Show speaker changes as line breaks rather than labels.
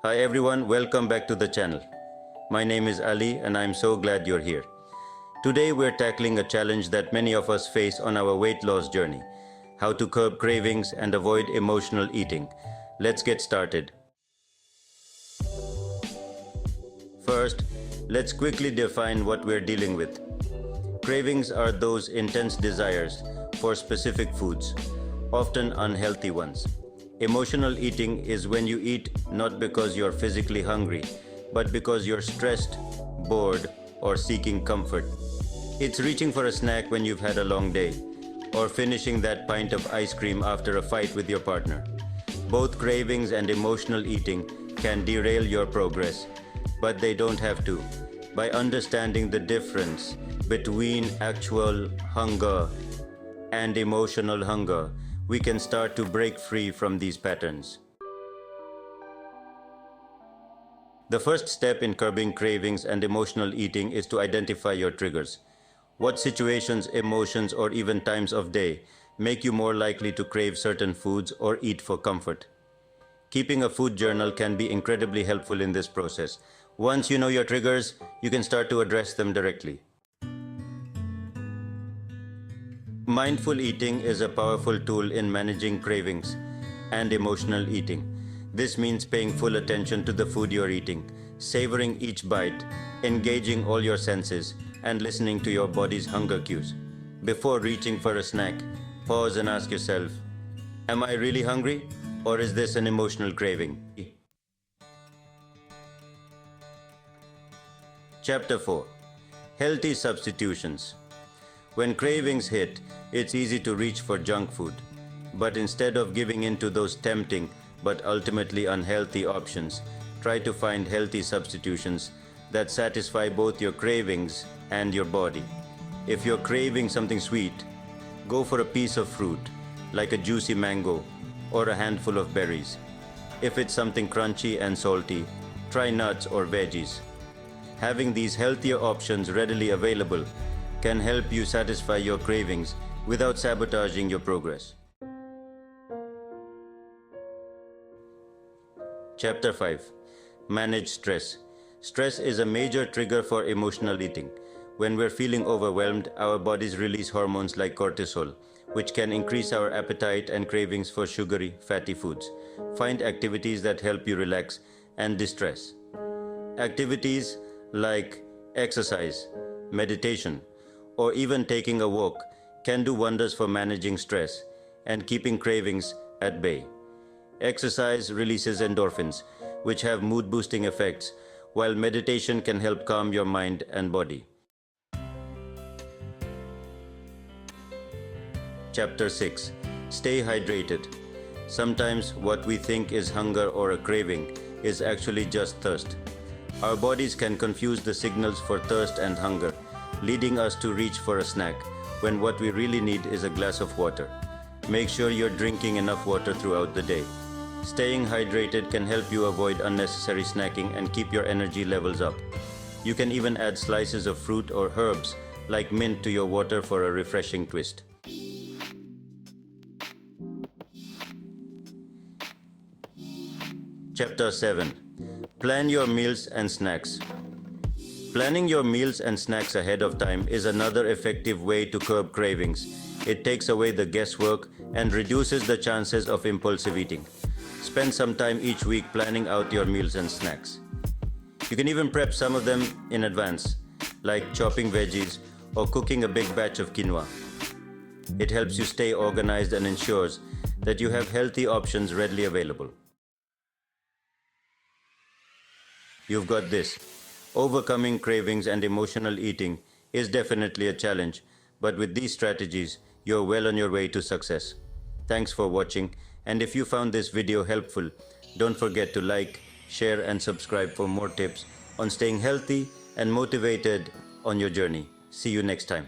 Hi everyone, welcome back to the channel. My name is Ali and I'm so glad you're here. Today we're tackling a challenge that many of us face on our weight loss journey: how to curb cravings and avoid emotional eating. Let's get started. First, let's quickly define what we're dealing with. Cravings are those intense desires for specific foods, often unhealthy ones. Emotional eating is when you eat not because you're physically hungry, but because you're stressed, bored, or seeking comfort. It's reaching for a snack when you've had a long day, or finishing that pint of ice cream after a fight with your partner. Both cravings and emotional eating can derail your progress, but they don't have to. By understanding the difference between actual hunger and emotional hunger, we can start to break free from these patterns. The first step in curbing cravings and emotional eating is to identify your triggers. What situations, emotions, or even times of day make you more likely to crave certain foods or eat for comfort? Keeping a food journal can be incredibly helpful in this process. Once you know your triggers, you can start to address them directly. Mindful eating is a powerful tool in managing cravings and emotional eating. This means paying full attention to the food you're eating, savoring each bite, engaging all your senses, and listening to your body's hunger cues. Before reaching for a snack, pause and ask yourself, am I really hungry, or is this an emotional craving? Chapter 4. Healthy Substitutions. When cravings hit, it's easy to reach for junk food. But instead of giving in to those tempting but ultimately unhealthy options, try to find healthy substitutions that satisfy both your cravings and your body. If you're craving something sweet, go for a piece of fruit, like a juicy mango or a handful of berries. If it's something crunchy and salty, try nuts or veggies. Having these healthier options readily available can help you satisfy your cravings without sabotaging your progress. Chapter 5. Manage stress. Stress is a major trigger for emotional eating. When we're feeling overwhelmed, our bodies release hormones like cortisol, which can increase our appetite and cravings for sugary, fatty foods. Find activities that help you relax and distress. Activities like exercise, meditation, or even taking a walk can do wonders for managing stress and keeping cravings at bay. Exercise releases endorphins, which have mood-boosting effects, while meditation can help calm your mind and body. Chapter 6. Stay hydrated. Sometimes what we think is hunger or a craving is actually just thirst. Our bodies can confuse the signals for thirst and hunger, leading us to reach for a snack when what we really need is a glass of water. Make sure you're drinking enough water throughout the day. Staying hydrated can help you avoid unnecessary snacking and keep your energy levels up. You can even add slices of fruit or herbs like mint to your water for a refreshing twist. Chapter 7. Plan your meals and snacks. Planning your meals and snacks ahead of time is another effective way to curb cravings. It takes away the guesswork and reduces the chances of impulsive eating. Spend some time each week planning out your meals and snacks. You can even prep some of them in advance, like chopping veggies or cooking a big batch of quinoa. It helps you stay organized and ensures that you have healthy options readily available. You've got this. Overcoming cravings and emotional eating is definitely a challenge, but with these strategies, you're well on your way to success. Thanks for watching, and if you found this video helpful, don't forget to like, share, and subscribe for more tips on staying healthy and motivated on your journey. See you next time.